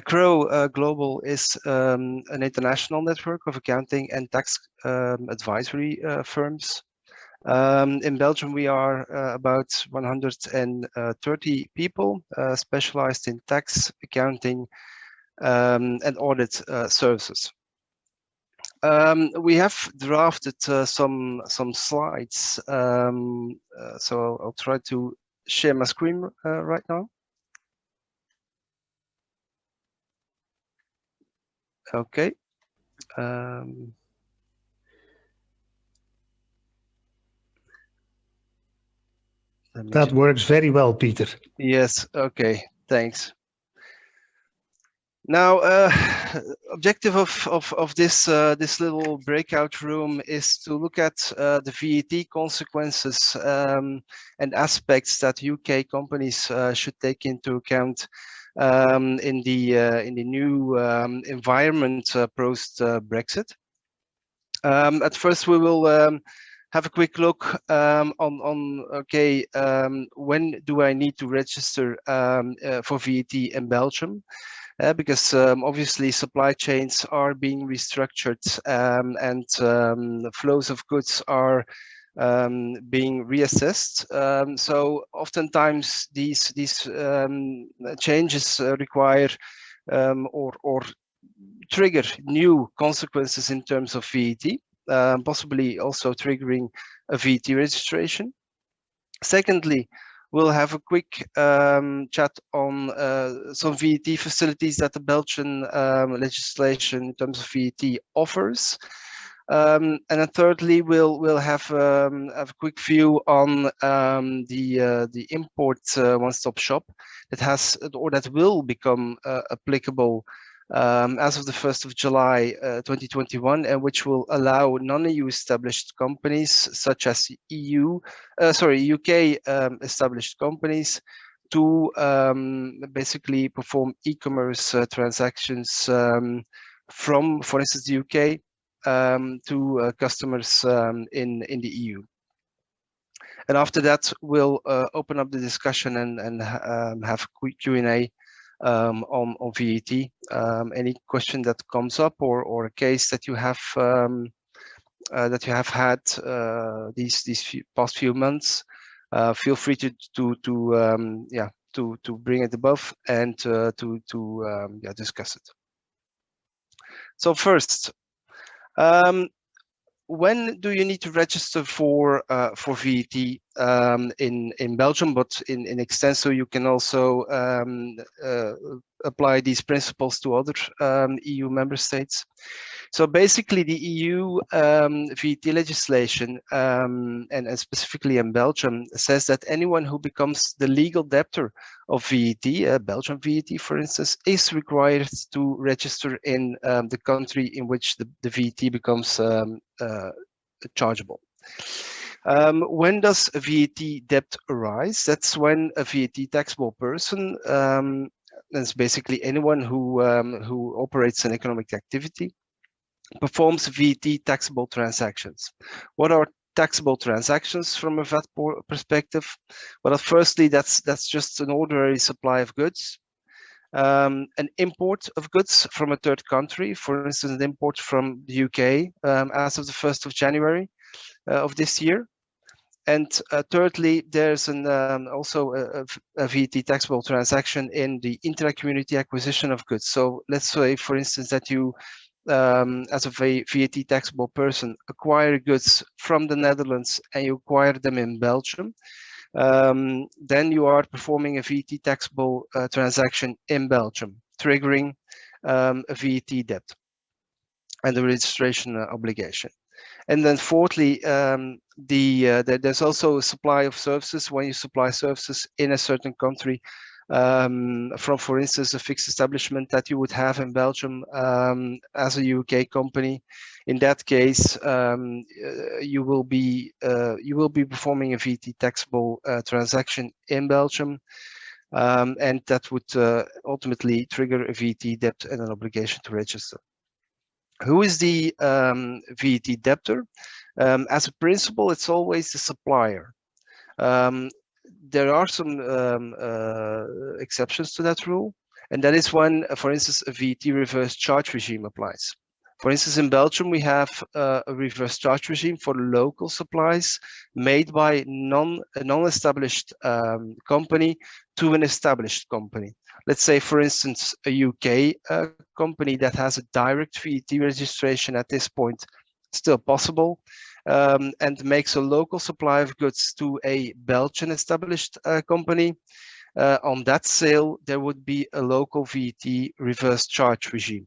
Crowe Global is an international network of accounting and tax advisory firms. In Belgium, we are about 130 people specialized in tax, accounting, and audit services. We have drafted some slides, so I'll try to share my screen right now. Okay. That works very well, Peter. Yes. Okay. Thanks. Now, objective of this this little breakout room is to look at the VAT consequences and aspects that UK companies should take into account in the new environment post Brexit. At first, we will have a quick look on okay, when do I need to register for VAT in Belgium? Because obviously supply chains are being restructured and flows of goods are being reassessed. So oftentimes these changes require or trigger new consequences in terms of VAT, possibly also triggering a VAT registration. Secondly, we'll have a quick chat on some VAT facilities that the Belgian legislation in terms of VAT offers. And then thirdly, we'll have a quick view on the import one-stop shop that has or that will become applicable as of the 1st of July 2021, and which will allow non-EU established companies such as UK established companies to basically perform e-commerce transactions from, for instance, the UK to customers in the EU. And after that, we'll open up the discussion and have a quick Q&A on VAT. Any question that comes up or a case that you have had these past few months, feel free to bring it above and to discuss it. So first, when do you need to register for VAT in Belgium? But in extenso, you can also apply these principles to other EU member states. So basically, the EU VAT legislation, and specifically in Belgium, says that anyone who becomes the legal debtor of VAT, Belgian VAT, for instance, is required to register in the country in which the VAT becomes chargeable. When does a VAT debt arise? That's when a VAT taxable person, that's basically anyone who operates an economic activity, performs VAT taxable transactions. What are taxable transactions from a VAT perspective? Well, firstly, that's just an ordinary supply of goods. An import of goods from a third country, for instance, an import from the UK as of the 1st of January of this year. And thirdly, there's also a VAT taxable transaction in the intra-community acquisition of goods. So let's say, for instance, that you, as a VAT taxable person, acquire goods from the Netherlands and you acquire them in Belgium. Then you are performing a VAT taxable transaction in Belgium, triggering a VAT debt and the registration obligation. And then fourthly, there's also a supply of services. When you supply services in a certain country, from, for instance, a fixed establishment that you would have in Belgium as a UK company, in that case, you will be performing a VAT taxable transaction in Belgium, and that would ultimately trigger a VAT debt and an obligation to register. Who is the VAT debtor? As a principle, it's always the supplier. There are some exceptions to that rule, And that is when, for instance, a VAT reverse charge regime applies. For instance, in Belgium, we have a reverse charge regime for local supplies made by a non-established company to an established company. Let's say, for instance, a UK company that has a direct VAT registration at this point, still possible, and makes a local supply of goods to a Belgian established company. On that sale, there would be a local VAT reverse charge regime.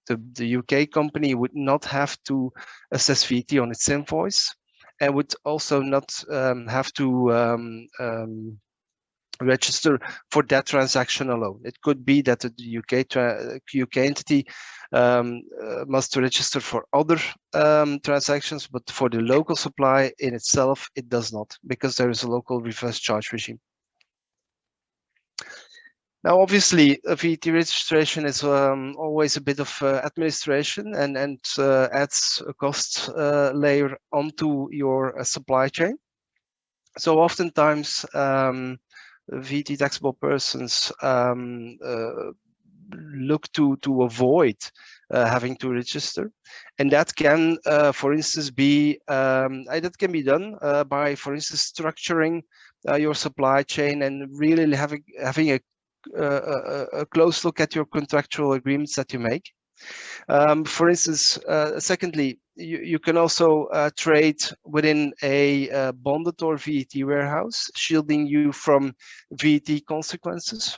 The UK company would not have to assess VAT on its invoice, and would also not have to register for that transaction alone. It could be that the UK entity must register for other transactions, but for the local supply in itself, it does not, because there is a local reverse charge regime. Now, obviously, a VAT registration is always a bit of administration and adds a cost layer onto your supply chain. So oftentimes, VAT taxable persons look to avoid having to register, and that can, for instance, be that can be done by, for instance, structuring your supply chain and really having a close look at your contractual agreements that you make. For instance, secondly, you can also trade within a bonded or VAT warehouse, shielding you from VAT consequences.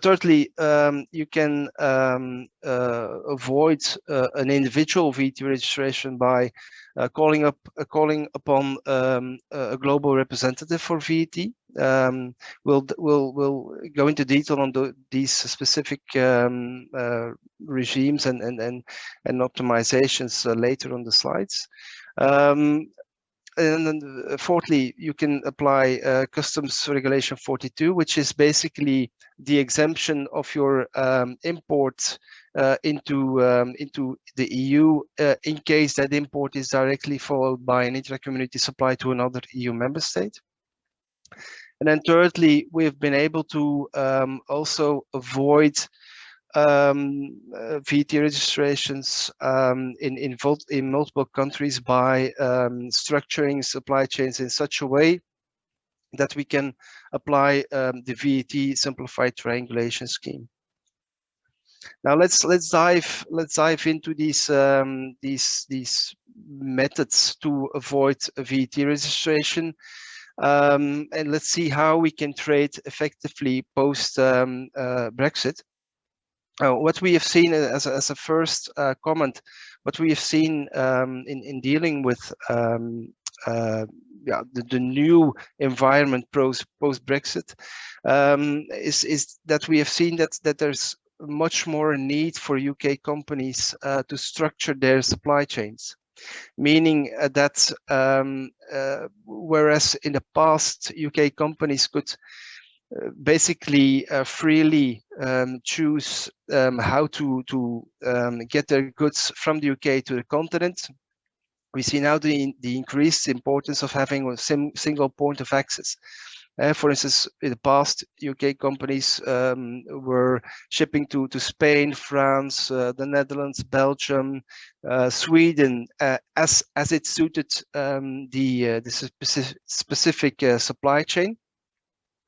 Thirdly, you can avoid an individual VAT registration by calling upon a global representative for VAT. We'll go into detail on these specific regimes and optimizations later on the slides. And then fourthly, you can apply Customs Regulation 42, which is basically the exemption of your import into the EU in case that import is directly followed by an intra-community supply to another EU member state. And then thirdly, we've been able to also avoid VAT registrations in multiple countries by structuring supply chains in such a way that we can apply the VAT simplified triangulation scheme. Now let's dive into these methods to avoid VAT registration. And let's see how we can trade effectively post Brexit. What we have seen as a first comment, what we have seen in dealing with the new environment post Brexit is that we have seen that there's much more need for UK companies to structure their supply chains. Meaning that whereas in the past UK companies could basically freely choose how to get their goods from the UK to the continent, we see now the increased importance of having a single point of access. For instance, in the past, UK companies were shipping to Spain, France, the Netherlands, Belgium, Sweden, as it suited the specific supply chain.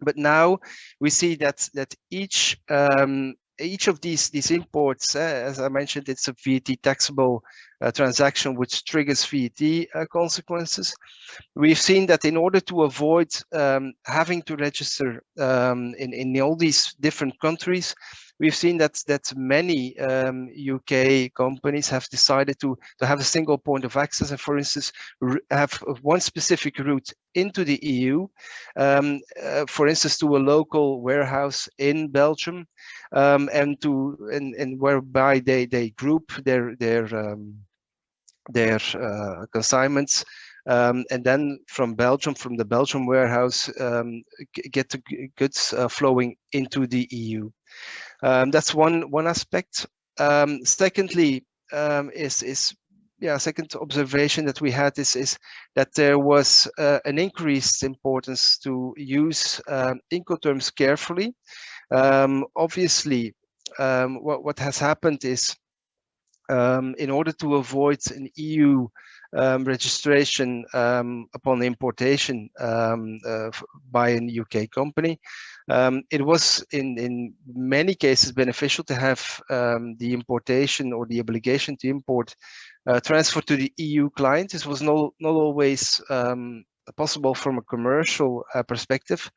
But now we see that each of these imports, as I mentioned, it's a VAT taxable transaction which triggers VAT consequences. We've seen that in order to avoid having to register in all these different countries, we've seen that many UK companies have decided to have a single point of access and, for instance, have one specific route into the EU, for instance, to a local warehouse in Belgium, and whereby they group their consignments, and then from the Belgium warehouse, get the goods flowing into the EU. That's one aspect. Secondly, second observation that we had is that there was an increased importance to use Incoterms carefully. Obviously, what has happened is, in order to avoid an EU registration upon importation by a UK company, it was in many cases beneficial to have the importation or the obligation to import transferred to the EU client. This was not always possible from a commercial perspective.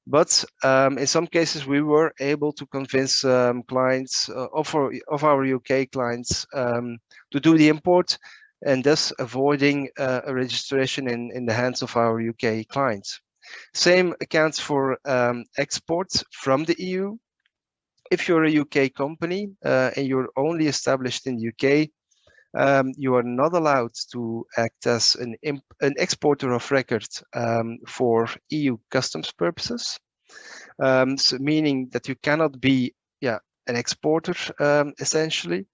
But in some cases, we were able to convince clients of our UK clients to do the import, and thus avoiding a registration in the hands of our UK clients. Same accounts for exports from the EU. If you're a UK company and you're only established in the UK, you are not allowed to act as an exporter of record for EU customs purposes. So meaning that you cannot be, an exporter essentially.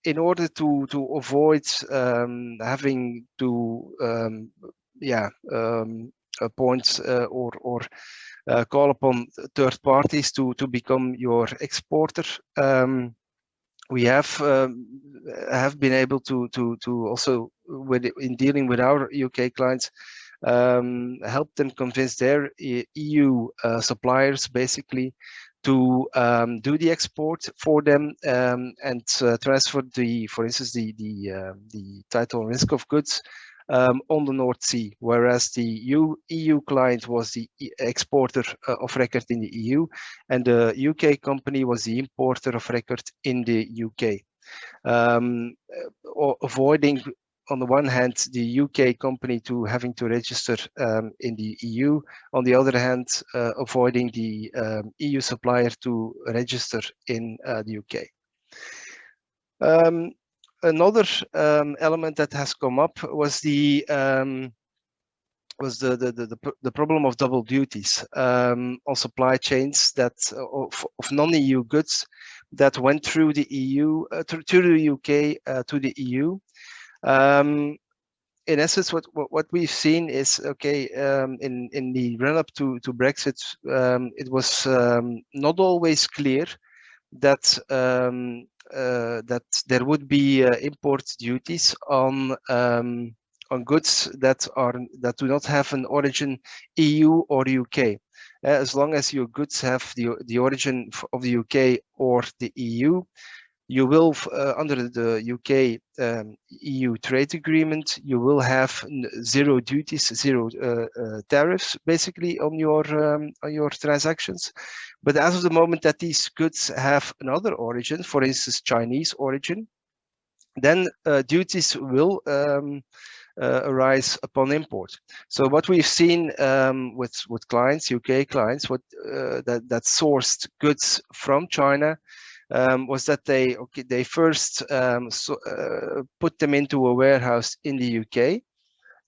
In order to avoid having to, appoint or call upon third parties to become your exporter. We have been able to also, in dealing with our UK clients, help them convince their EU suppliers basically to do the export for them and transfer for instance, the title and risk of goods on the North Sea, whereas the EU client was the exporter of record in the EU, and the UK company was the importer of record in the UK, avoiding, on the one hand, the UK company to having to register in the EU, on the other hand, avoiding the EU supplier to register in the UK. Another element that has come up was the problem of double duties on supply chains that of non-EU goods that went through the EU to the UK to the EU. In essence, what we've seen is, okay, in the run-up to Brexit, it was not always clear that that there would be import duties on goods that do not have an origin EU or UK. As long as your goods have the origin of the UK or the EU, you will, under the UK EU trade agreement, you will have zero duties, zero tariffs, basically on your transactions. But as of the moment that these goods have another origin, for instance, Chinese origin, then duties will arise upon import. So what we've seen with clients, UK clients, that sourced goods from China, was that they first put them into a warehouse in the UK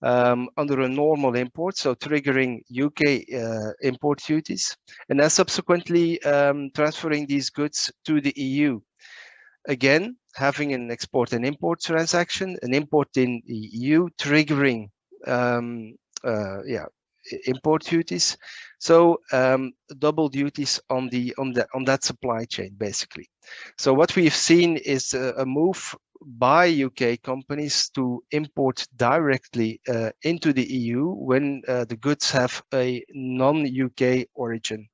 under a normal import, so triggering UK import duties, and then subsequently transferring these goods to the EU. Again, having an export and import transaction, an import in the EU triggering import duties, so double duties on that supply chain basically. So what we've seen is a move by UK companies to import directly into the EU when the goods have a non-UK origin.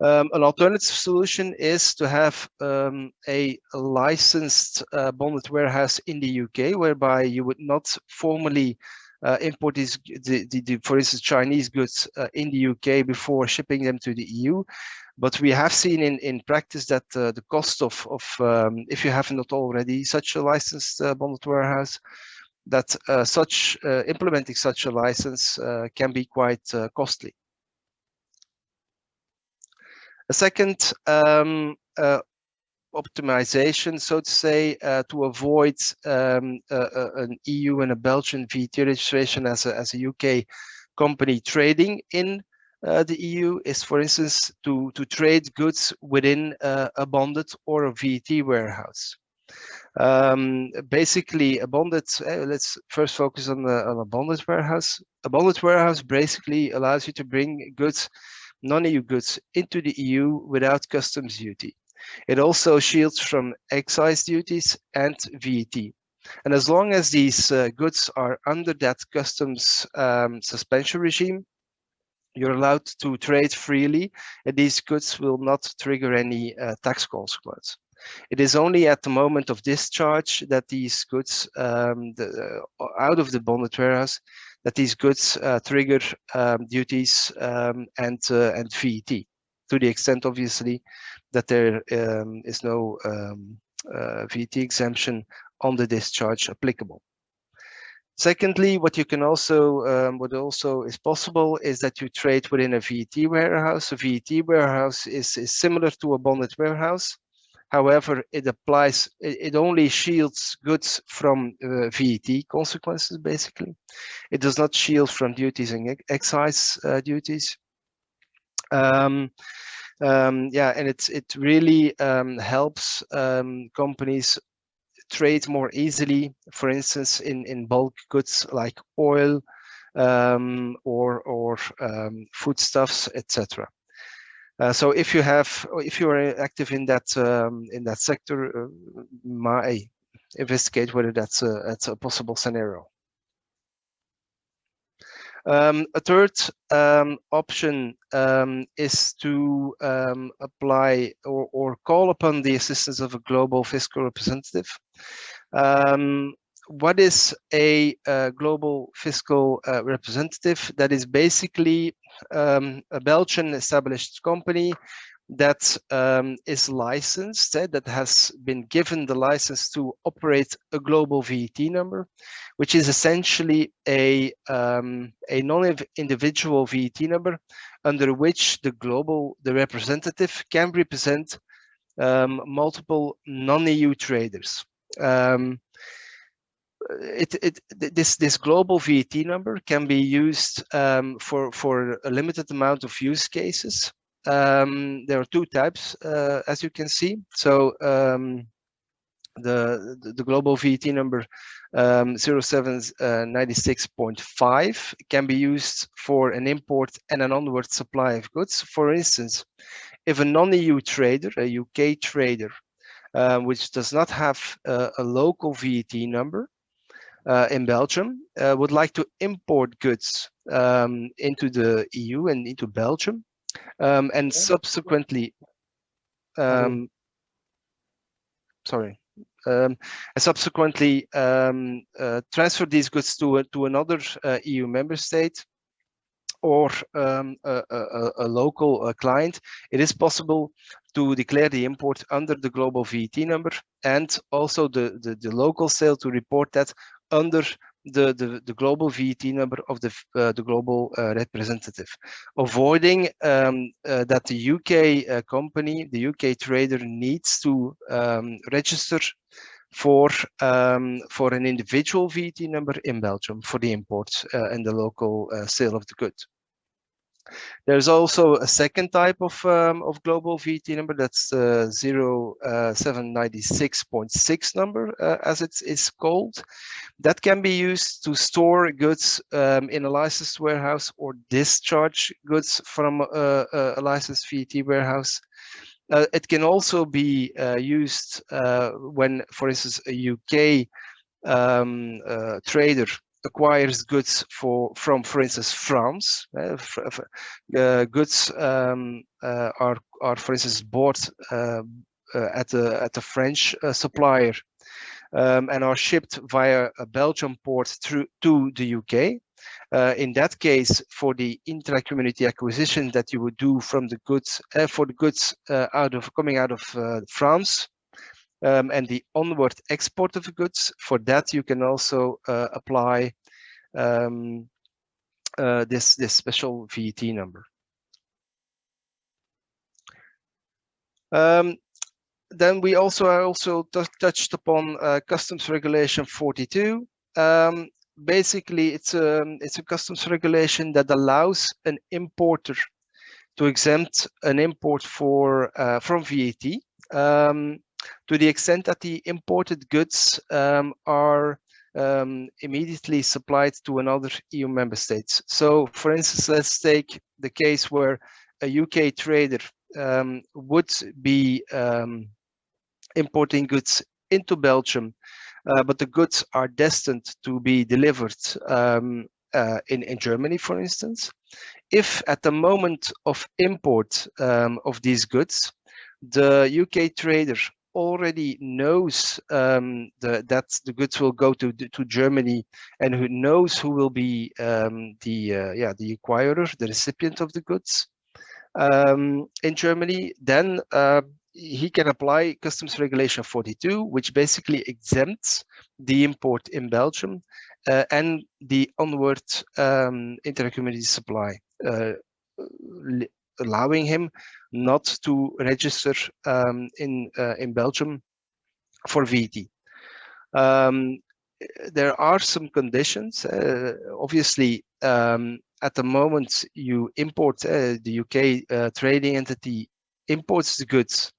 An alternative solution is to have a licensed bonded warehouse in the UK, whereby you would not formally import these, for instance, Chinese goods in the UK before shipping them to the EU. But we have seen in practice that the cost of if you have not already such a licensed bonded warehouse, that implementing such a license can be quite costly. A second optimization, so to say, to avoid an EU and a Belgian VAT registration as a UK company trading in the EU is, for instance, to trade goods within a bonded or a VAT warehouse. Basically, a bonded, let's first focus on a bonded warehouse. A bonded warehouse basically allows you to bring goods non-EU goods into the EU without customs duty. It also shields from excise duties and VAT. And as long as these goods are under that customs suspension regime, you're allowed to trade freely, and these goods will not trigger any tax consequence. It is only at the moment of discharge that these goods out of the bonded warehouse, that these goods trigger duties and VAT, to the extent, obviously, that there is no VAT exemption on the discharge applicable. Secondly, what you can also, what also is possible is that you trade within a VAT warehouse. A VAT warehouse is similar to a bonded warehouse. However, it applies, it only shields goods from VAT consequences, basically. It does not shield from duties and excise duties. Yeah, and it really helps companies trade more easily, for instance, in bulk goods like oil or foodstuffs, etc. So if you are active in that sector, might investigate whether that's a possible scenario. A third option is to apply or call upon the assistance of a global fiscal representative. What is a global fiscal representative? That is basically a Belgian established company that is licensed, that has been given the license to operate a global VAT number, which is essentially a non-individual VAT number under which the representative can represent multiple non-EU traders. This global VAT number can be used for a limited amount of use cases. There are two types, as you can see. So the global VAT number 0796.5 can be used for an import and an onward supply of goods. For instance, if a non-EU trader, a UK trader, which does not have a local VAT number in Belgium, would like to import goods into the EU and into Belgium, and subsequently, transfer these goods to another EU member state or a local client, it is possible to declare the import under the global VAT number, and also the local sale to report that under the global VAT number of the global representative, avoiding that the UK company, the UK trader, needs to register for an individual VAT number in Belgium for the import and the local sale of the good. There's also a second type of global VAT number, that's 0796.6 number, as it is called. That can be used to store goods in a licensed warehouse or discharge goods from a licensed VAT warehouse. It can also be used when, for instance, a UK trader acquires goods from, for instance, France. Goods are, for instance, bought at a French supplier and are shipped via a Belgian port to the UK. In that case, for the intra-community acquisition that you would do from the goods, for the goods coming out of France, and the onward export of goods, for that you can also apply this special VAT number. Then we also touched upon customs regulation 42. Basically, it's a customs regulation that allows an importer to exempt an import from VAT. To the extent that the imported goods are immediately supplied to another EU member state. So, for instance, let's take the case where a UK trader would be importing goods into Belgium, but the goods are destined to be delivered in Germany, for instance. If at the moment of import of these goods, the UK trader already knows that the goods will go to Germany, and who knows who will be the acquirer, the recipient of the goods in Germany, then he can apply Customs Regulation 42, which basically exempts the import in Belgium and the onward inter-community supply, allowing him not to register in Belgium for VAT. There are some conditions. Obviously, at the moment you import, the UK trading entity imports the goods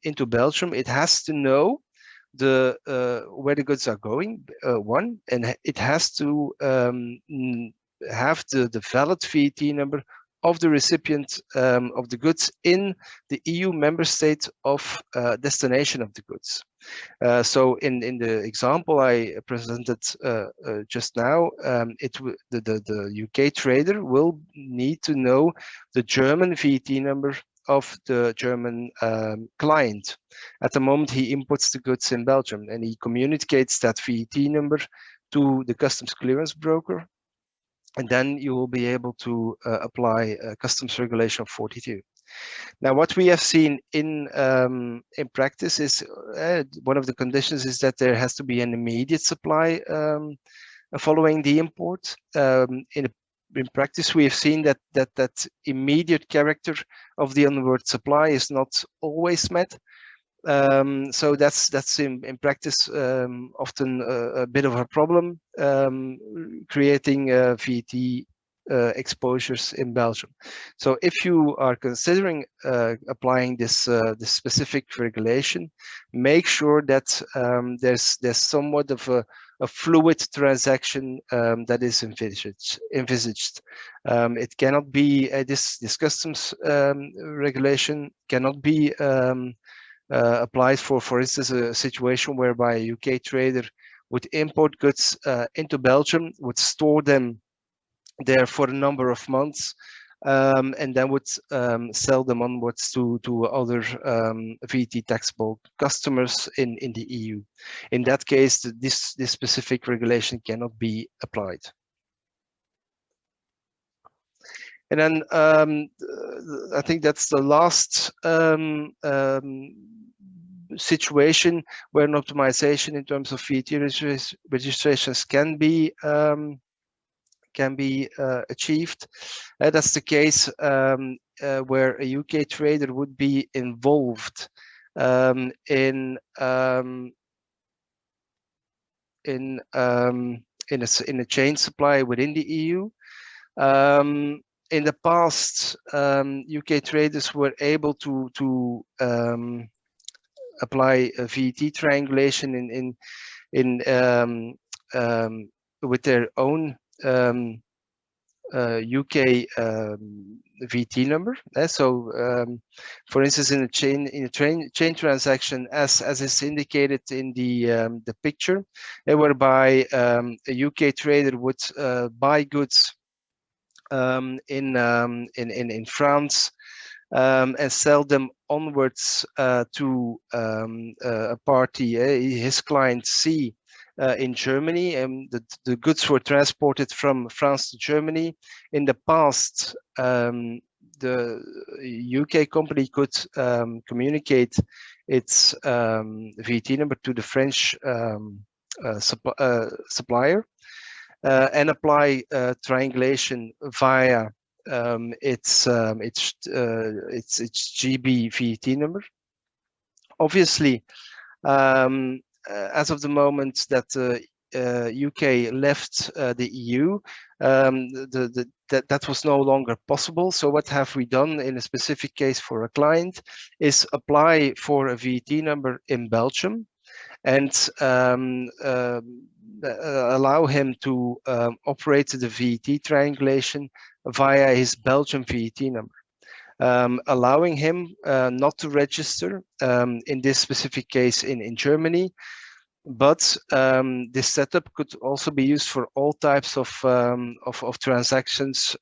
into Belgium, it has to know the where the goods are going, one, and it has to have the valid VAT number of the recipient of the goods in the EU member state of destination of the goods. So in the example I presented just now, the UK trader will need to know the German VAT number of the German client. At the moment, he imports the goods in Belgium, and he communicates that VAT number to the customs clearance broker, and then you will be able to apply Customs Regulation 42. Now, what we have seen in practice is one of the conditions is that there has to be an immediate supply following the import. In practice, we have seen that immediate character of the onward supply is not always met. So that's in practice often a bit of a problem, creating VAT exposures in Belgium. So if you are considering applying this specific regulation, make sure that there's somewhat of a fluid transaction that is envisaged. It cannot be this customs regulation cannot be applied for instance, a situation whereby a UK trader would import goods into Belgium, would store them there for a number of months, and then would sell them onwards to other VAT taxable customers in the EU. In that case, this specific regulation cannot be applied. And then I think that's the last situation where an optimization in terms of VAT registrations can be achieved. That's the case where a UK trader would be involved in a chain supply within the EU. In the past, UK traders were able to apply a VAT triangulation with their own UK VAT number. So, for instance, in a chain transaction, as is indicated in the picture, whereby a UK trader would buy goods in France and sell them onwards to a party, his client C, in Germany, and the goods were transported from France to Germany. In the past, the UK company could communicate its VAT number to the French supplier and apply triangulation via its GB VAT number. Obviously, as of the moment that UK left the EU, that was no longer possible. So what have we done in a specific case for a client is apply for a VAT number in Belgium and allow him to operate the VAT triangulation via his Belgian VAT number. allowing him not to register, in this specific case in Germany. But this setup could also be used for all types of transactions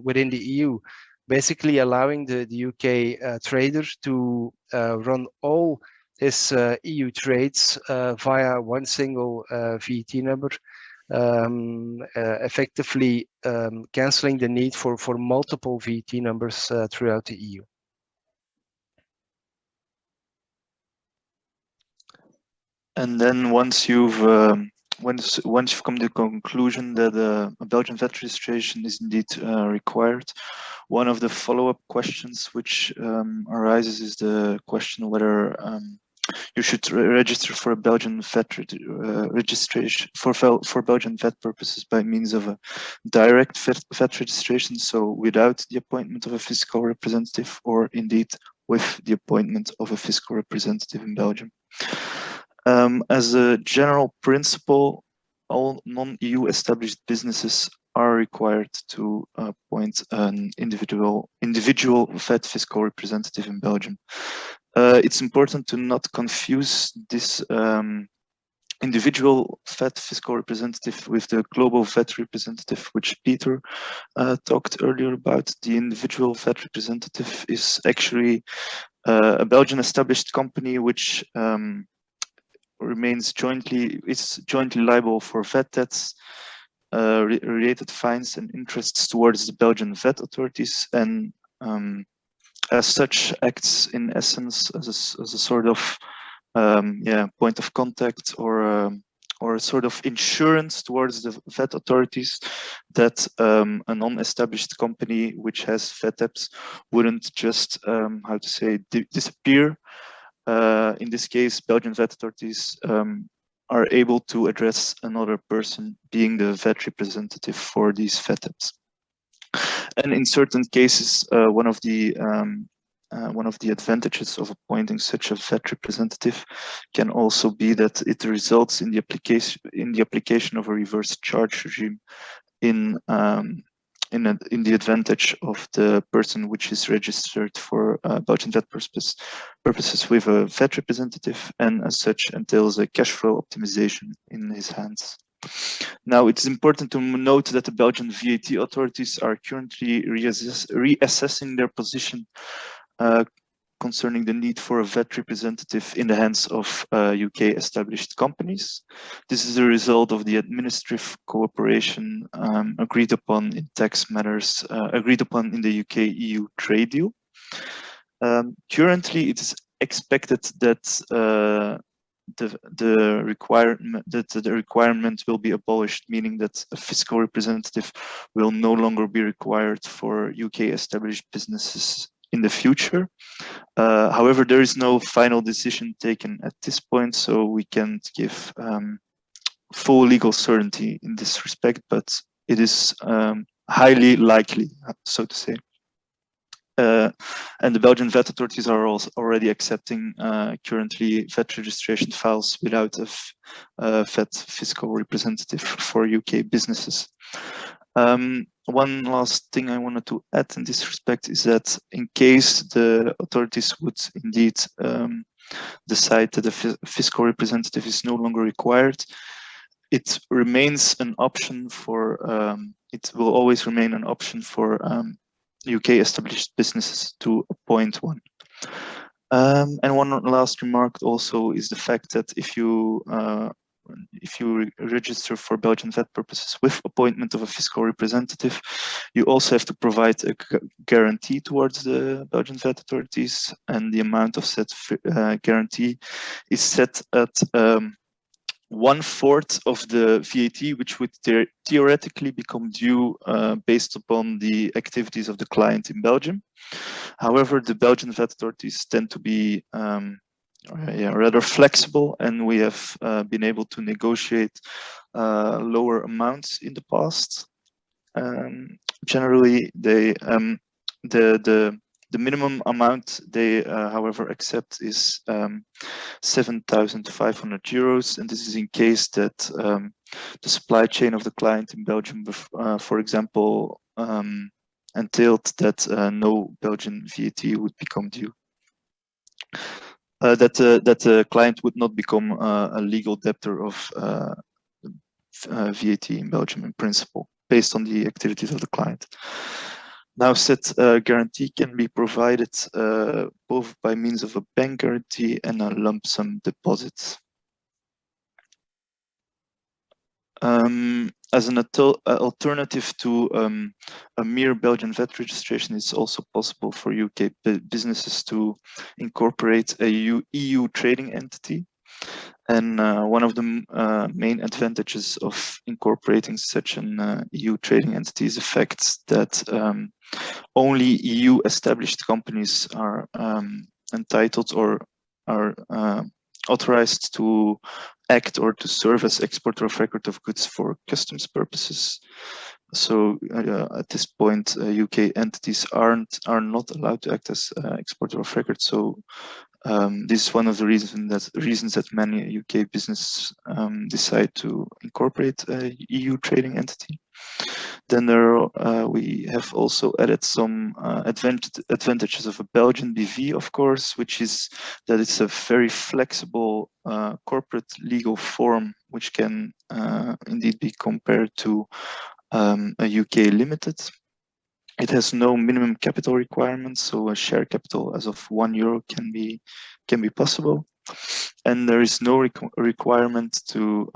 within the EU, basically allowing the UK trader to run all his EU trades via one single VAT number, effectively cancelling the need for multiple VAT numbers throughout the EU. And then once you've come to the conclusion that a Belgian VAT registration is indeed required, one of the follow-up questions which arises is the question whether you should register for a Belgian VAT registration for Belgian VAT purposes by means of a direct VAT registration, so without the appointment of a fiscal representative, or indeed with the appointment of a fiscal representative in Belgium. As a general principle, all non-EU established businesses are required to appoint an individual VAT fiscal representative in Belgium. It's important to not confuse this individual VAT fiscal representative with the global VAT representative, which Peter talked earlier about. The individual VAT representative is actually a Belgian established company which is jointly liable for VAT debts, related fines and interests towards the Belgian VAT authorities, and as such acts in essence as a sort of point of contact, or a sort of insurance towards the VAT authorities that a non-established company which has VAT debts wouldn't just disappear. In this case, Belgian VAT authorities are able to address another person being the VAT representative for these VAT debts. And in certain cases, one of the advantages of appointing such a VAT representative can also be that it results in the application of a reverse charge regime in the advantage of the person which is registered for Belgian VAT purposes with a VAT representative, and as such entails a cash flow optimization in his hands. Now, it's important to note that the Belgian VAT authorities are currently reassessing their position concerning the need for a VAT representative in the hands of UK established companies. This is a result of the administrative cooperation agreed upon in tax matters, agreed upon in the UK-EU trade deal. Currently, it is expected that the requirement will be abolished, meaning that a fiscal representative will no longer be required for UK established businesses in the future. However, there is no final decision taken at this point, so we can't give full legal certainty in this respect, but it is highly likely, so to say. And the Belgian VAT authorities are also already accepting currently VAT registration files without a VAT fiscal representative for UK businesses. One last thing I wanted to add in this respect is that in case the authorities would indeed decide that a fiscal representative is no longer required, it remains an option for, it will always remain an option for UK established businesses to appoint one. And one last remark also is the fact that if you register for Belgian VAT purposes with appointment of a fiscal representative, you also have to provide a guarantee towards the Belgian VAT authorities, and the amount of said guarantee is set at 1/4 of the VAT, which would theoretically become due based upon the activities of the client in Belgium. However, the Belgian VAT authorities tend to be rather flexible, and we have been able to negotiate lower amounts in the past. Generally, the minimum amount they, however, accept is 7,500 euros, and this is in case that the supply chain of the client in Belgium, for example, entailed that no Belgian VAT would become due. That the client would not become a legal debtor of VAT in Belgium in principle, based on the activities of the client. Now, said guarantee can be provided both by means of a bank guarantee and a lump sum deposit. As an alternative to a mere Belgian VAT registration, it's also possible for UK businesses to incorporate a EU trading entity. And one of the main advantages of incorporating such an EU trading entity is the fact that only EU established companies are entitled or are authorized to act or to serve as exporter of record of goods for customs purposes. So at this point, UK entities are not allowed to act as exporter of record. So this is one of the reasons that many UK businesses decide to incorporate a EU trading entity. Then we have also added some advantages of a Belgian BV, of course, which is that it's a very flexible corporate legal form, which can indeed be compared to a UK limited. It has no minimum capital requirements, so a share capital as of €1 can be possible, and there is no requirement to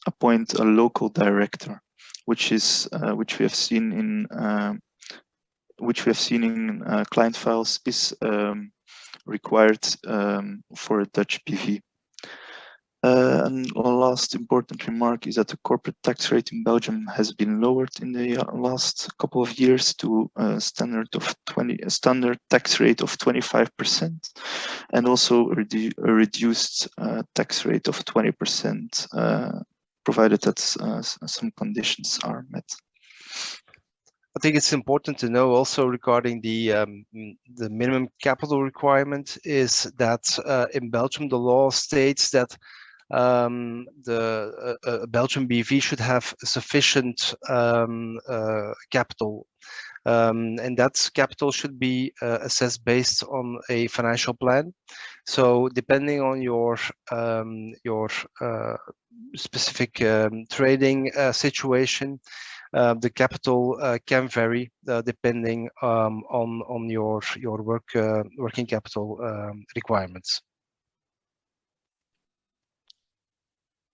appoint a local director, which we have seen in client files is required for a Dutch PV. And a last important remark is that the corporate tax rate in Belgium has been lowered in the last couple of years to a standard tax rate of 25%, and also a reduced tax rate of 20%, provided that some conditions are met. I think it's important to know also regarding the minimum capital requirement is that in Belgium the law states that the Belgian BV should have sufficient capital, and that capital should be assessed based on a financial plan. So depending on your specific trading situation, the capital can vary depending on your working capital requirements.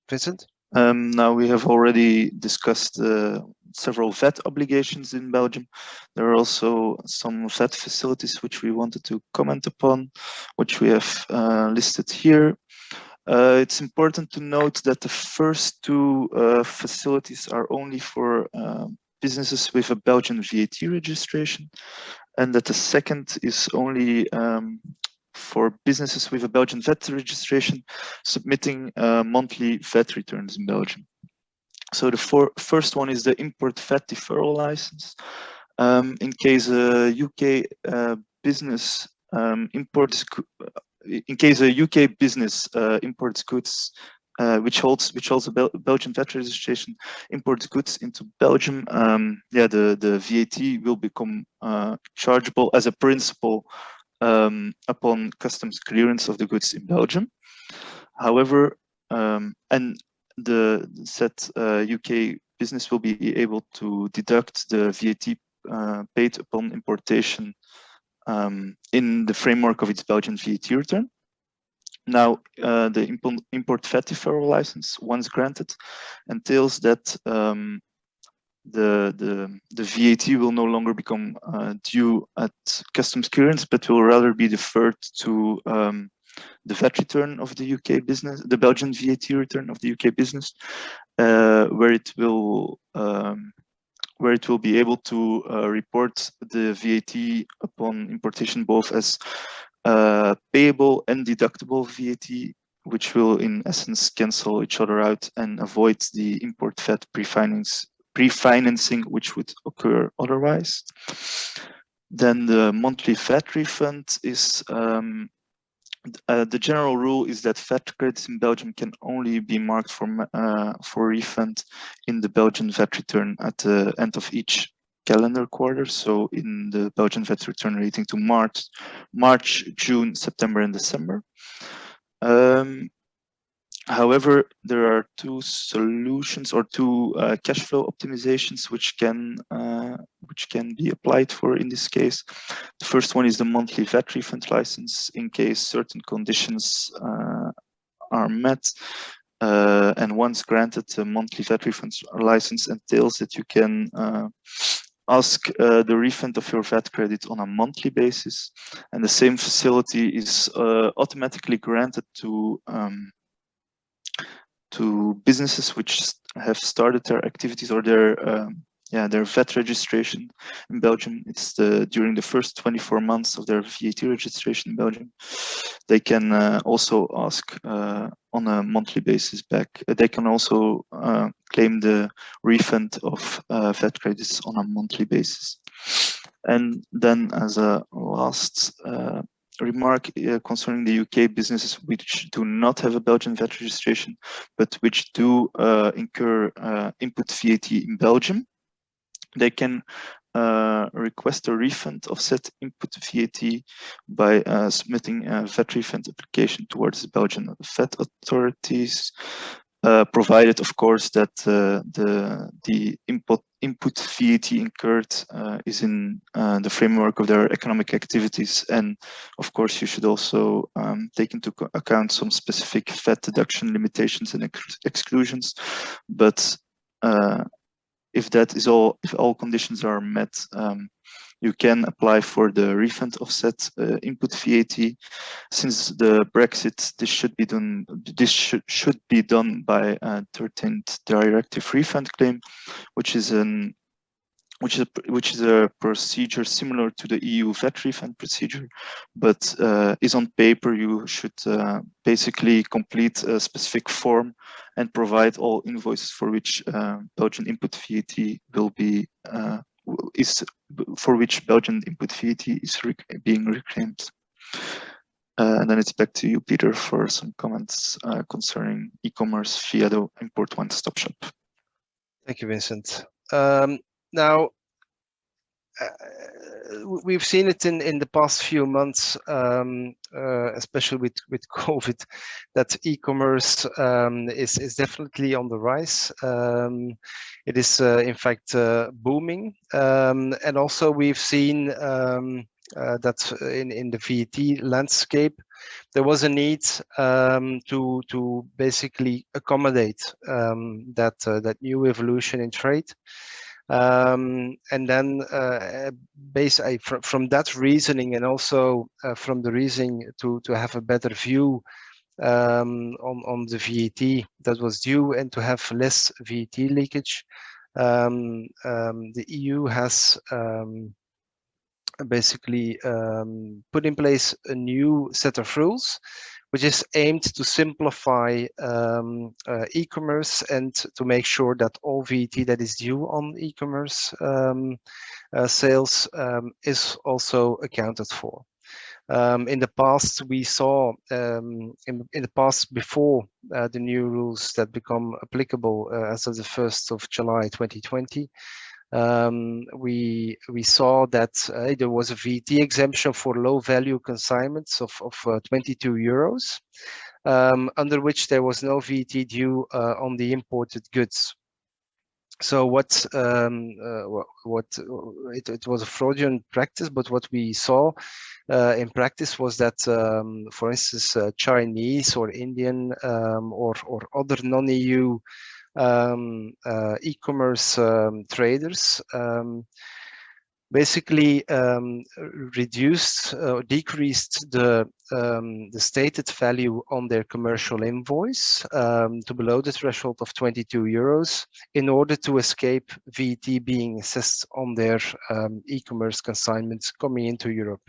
Vincent? Now we have already discussed several VAT obligations in Belgium. There are also some VAT facilities which we wanted to comment upon, which we have listed here. It's important to note that the first two facilities are only for businesses with a Belgian VAT registration, and that the second is only for businesses with a Belgian VAT registration submitting monthly VAT returns in Belgium. So the first one is the import VAT deferral license. In case a UK business imports goods which holds a Belgian VAT registration, imports goods into Belgium, the VAT will become chargeable as a principal upon customs clearance of the goods in Belgium. However, and the said UK business will be able to deduct the VAT paid upon importation in the framework of its Belgian VAT return. Now, the import VAT deferral license, once granted, entails that the VAT will no longer become due at customs clearance, but will rather be deferred to the VAT return of the UK business, the Belgian VAT return of the UK business, where it will be able to report the VAT upon importation both as payable and deductible VAT, which will in essence cancel each other out and avoid the import VAT pre-financing which would occur otherwise. Then the monthly VAT refund is the general rule is that VAT credits in Belgium can only be marked for refund in the Belgian VAT return at the end of each month. So the monthly VAT refund is the general rule is that VAT credits in Belgium can only be marked for refund in the Belgian VAT return at the end of each month. calendar quarter, so in the Belgian VAT return relating to March, June, September, and December. However, there are two solutions or two cash flow optimizations which can be applied for in this case. The first one is the monthly VAT refund license in case certain conditions are met. And once granted, the monthly VAT refund license entails that you can ask the refund of your VAT credit on a monthly basis, and the same facility is automatically granted to businesses which have started their activities or their VAT registration in Belgium. It's during the first 24 months of their VAT registration in Belgium. They can also ask on a monthly basis back. They can also claim the refund of VAT credits on a monthly basis. And then as a last remark concerning the UK businesses which do not have a Belgian VAT registration, but which do incur input VAT in Belgium, they can request a refund of said input VAT by submitting a VAT refund application towards the Belgian VAT authorities, provided, of course, that the input VAT incurred is in the framework of their economic activities. And of course, you should also take into account some specific VAT deduction limitations and exclusions. But if all conditions are met, you can apply for the refund of said input VAT. Since the Brexit, this should be done by 13th directive refund claim, which is a procedure similar to the EU VAT refund procedure, but is on paper. You should basically complete a specific form and provide all invoices for which Belgian input VAT will be being reclaimed. And then it's back to you, Peter, for some comments concerning e-commerce via the import one-stop shop. Thank you, Vincent. Now, we've seen it in the past few months, especially with COVID, that e-commerce is definitely on the rise. It is in fact booming, and also we've seen that in the VAT landscape there was a need to basically accommodate that new evolution in trade. And then from that reasoning, and also from the reasoning to have a better view on the VAT that was due and to have less VAT leakage, the EU has basically put in place a new set of rules which is aimed to simplify e-commerce and to make sure that all VAT that is due on e-commerce sales is also accounted for. In the past, we saw in the past before the new rules that become applicable as of the 1st of July 2020, we saw that there was a VAT exemption for low value consignments of 22 euros, under which there was no VAT due on the imported goods. So it was a fraudulent practice, but what we saw in practice was that, for instance, Chinese or Indian or other non-EU e-commerce traders basically decreased the stated value on their commercial invoice to below the threshold of 22 euros in order to escape VAT being assessed on their e-commerce consignments coming into Europe.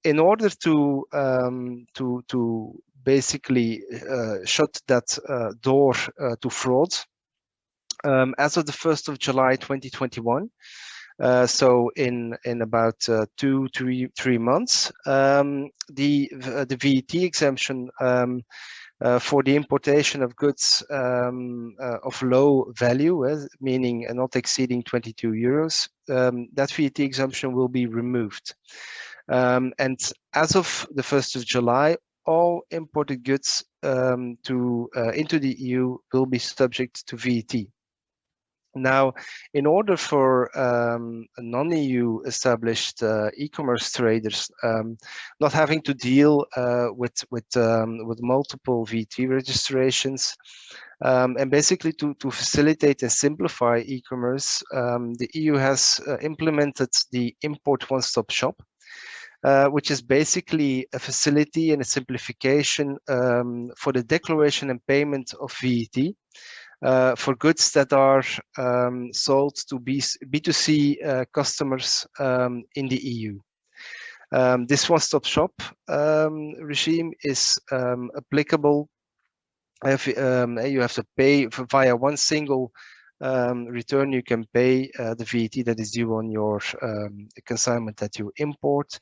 In order to basically shut that door to fraud, as of the 1st of July 2021, so in about 2-3 months, the VAT exemption For the importation of goods of low value, meaning not exceeding 22 euros, that VAT exemption will be removed. And as of the 1st of July, all imported goods into the EU will be subject to VAT. Now, in order for non-EU established e-commerce traders not having to deal with multiple VAT registrations, and basically to facilitate and simplify e-commerce, the EU has implemented the import one-stop shop, which is basically a facility and a simplification for the declaration and payment of VAT. For goods that are sold to B2C customers in the EU. This one-stop shop regime is applicable if you have to pay via one single return. You can pay the VAT that is due on your consignment that you import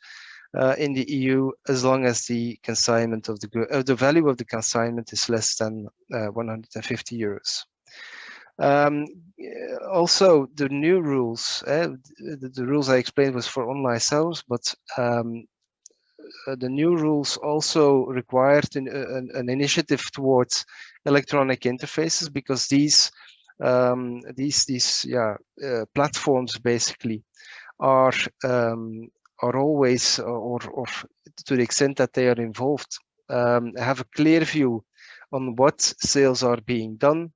in the EU, as long as the consignment of the value of the consignment is less than 150 euros. Also, the new rules, the rules I explained was for online sellers, but the new rules also required an initiative towards electronic interfaces, because these platforms basically are always, or to the extent that they are involved, have a clear view on what sales are being done,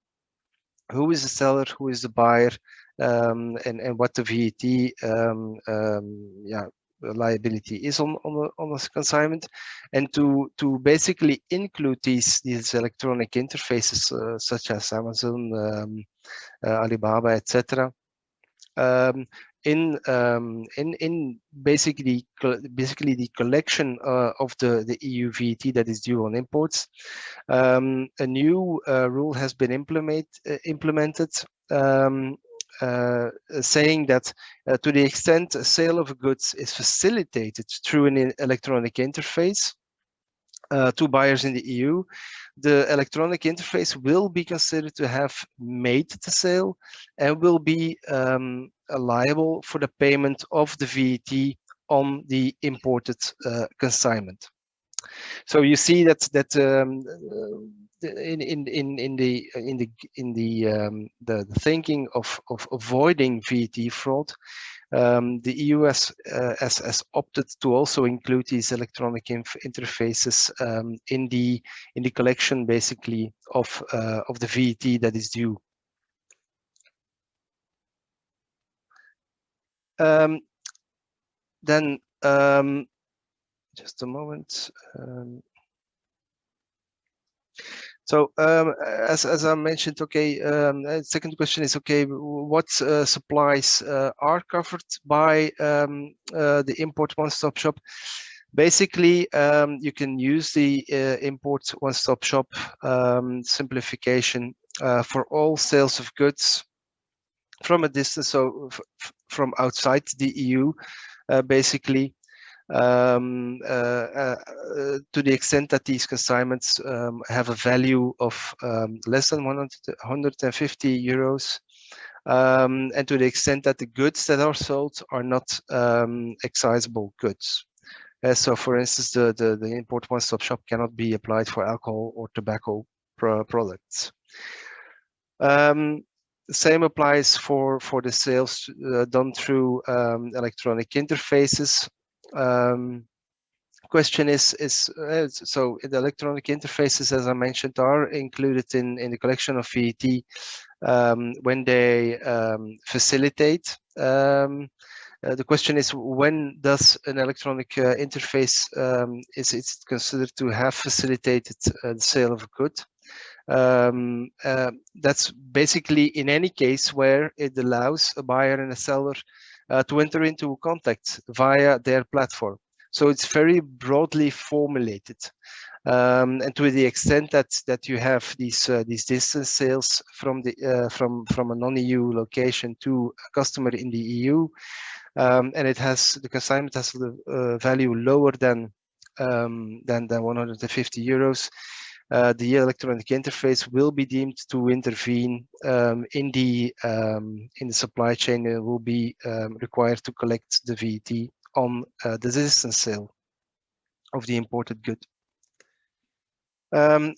who is the seller, who is the buyer, and what the VAT liability is on a consignment, and to basically include these electronic interfaces such as Amazon, Alibaba, etc. In basically the collection of the EU VAT that is due on imports. A new rule has been implemented, saying that to the extent a sale of goods is facilitated through an electronic interface to buyers in the EU, the electronic interface will be considered to have made the sale and will be liable for the payment of the VAT on the imported consignment. So you see that in the thinking of avoiding VAT fraud, the EU has opted to also include these electronic interfaces in the collection, basically, of the VAT that is due. Then just a moment. So as I mentioned, okay, second question is, okay, what supplies are covered by the import one-stop shop? Basically, you can use the import one-stop shop simplification for all sales of goods from a distance, so from outside the EU, basically. To the extent that these consignments have a value of less than 150 euros, and to the extent that the goods that are sold are not excisable goods. So, for instance, the import one-stop shop cannot be applied for alcohol or tobacco products. The same applies for the sales done through electronic interfaces. Question is so the electronic interfaces, as I mentioned, are included in the collection of VAT when they facilitate. The question is, when does an electronic interface is it considered to have facilitated the sale of a good? That's basically in any case where it allows a buyer and a seller to enter into contact via their platform. So it's very broadly formulated, and to the extent that you have these distance sales from a non-EU location to a customer in the EU, and the consignment has a value lower than 150 euros. the electronic interface will be deemed to intervene in the supply chain and will be required to collect the VAT on the distance sale of the imported good.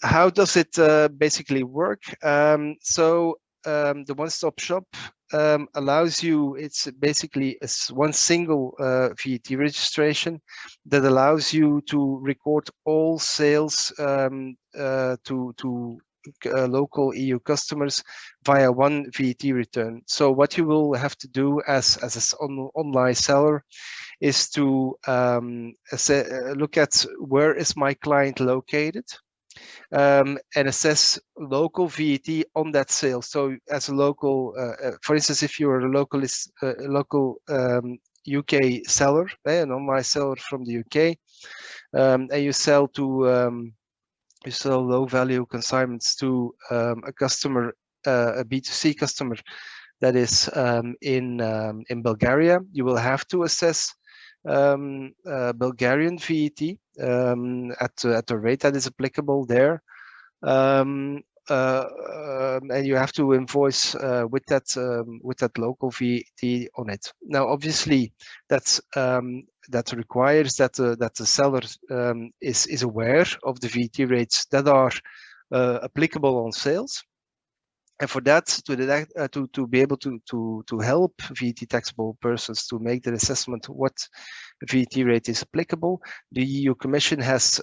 How does it basically work? The one-stop shop allows you, it's basically one single VAT registration that allows you to record all sales to local EU customers via one VAT return. So what you will have to do as an online seller is to look at where is my client located, and assess local VAT on that sale. So as a local, for instance, if you're a local UK seller, an online seller from the UK, and you sell to you sell low value consignments to a customer, a B2C customer that is in Bulgaria, you will have to assess Bulgarian VAT at the rate that is applicable there, and you have to invoice with that local VAT on it. Now, obviously, that requires that the seller is aware of the VAT rates that are applicable on sales. And for that, to be able to help VAT taxable persons to make the assessment what VAT rate is applicable, the EU Commission has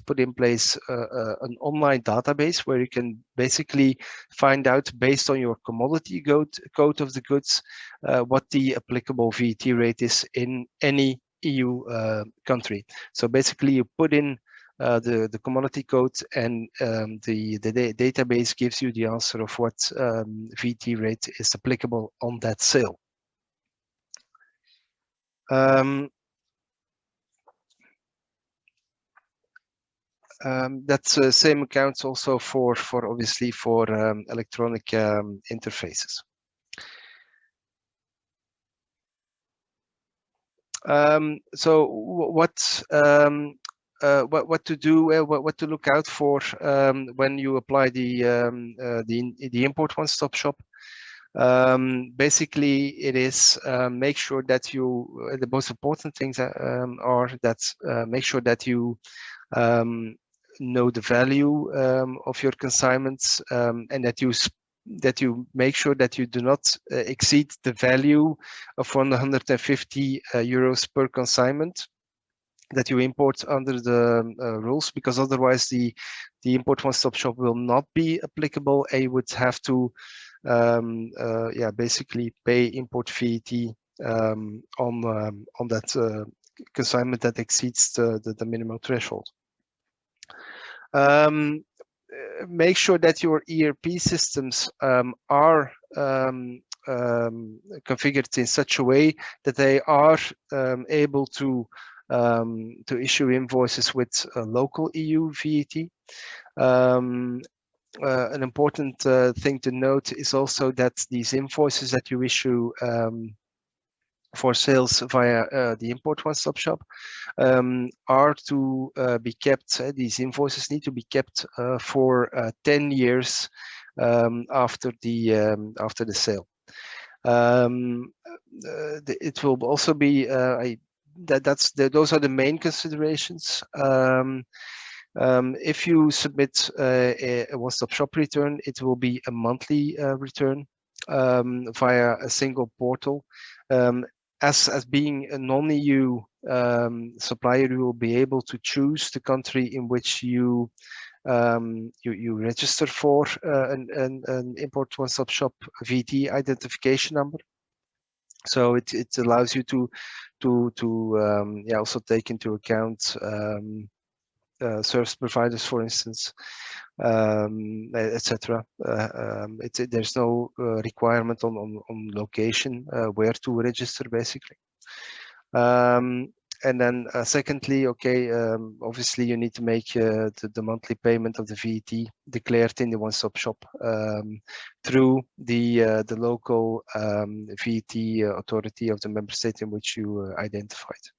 put in place an online database where you can basically find out, based on your commodity code of the goods, what the applicable VAT rate is in any EU country. So basically, you put in the commodity code, and the database gives you the answer of what VAT rate is applicable on that sale. That's same accounts also for obviously for electronic interfaces. So what to do, what to look out for when you apply the import one-stop shop. Basically, it is make sure that you, the most important things are that make sure that you know the value of your consignments, and that you make sure that you do not exceed the value of 150 euros per consignment that you import under the rules, because otherwise the import one-stop shop will not be applicable, and you would have to basically pay import VAT on that consignment that exceeds the minimum threshold. Make sure that your ERP systems are configured in such a way that they are able to issue invoices with local EU VAT. An important thing to note is also that these invoices that you issue for sales via the import one-stop shop are to be kept. These invoices need to be kept for 10 years after the sale. It will also be those are the main considerations. If you submit a one-stop shop return, it will be a monthly return via a single portal. As being a non-EU supplier, you will be able to choose the country in which you register for an import one-stop shop VAT identification number. So it allows you to also take into account service providers, for instance, etc. There's no requirement on location where to register, basically. And then secondly, obviously you need to make the monthly payment of the VAT declared in the one-stop shop through the local VAT authority of the member state in which you identified.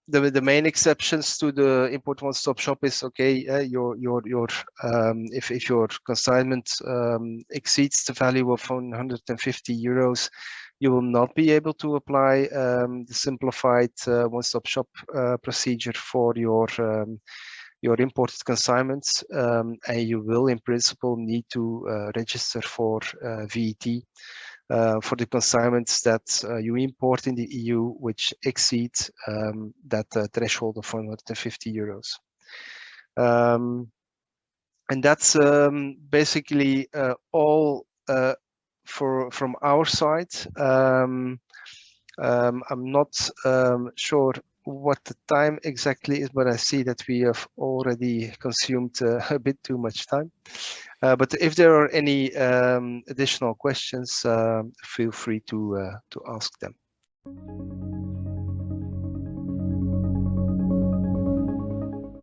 the main exceptions to the import one-stop shop is okay. If your consignment exceeds the value of 150 euros, you will not be able to apply the simplified one-stop shop procedure for your imported consignments, and you will, in principle, need to register for VAT. For the consignments that you import in the EU, which exceed that threshold of 150 euros. And that's basically all from our side. I'm not sure what the time exactly is, but I see that we have already consumed a bit too much time. But if there are any additional questions, feel free to ask them.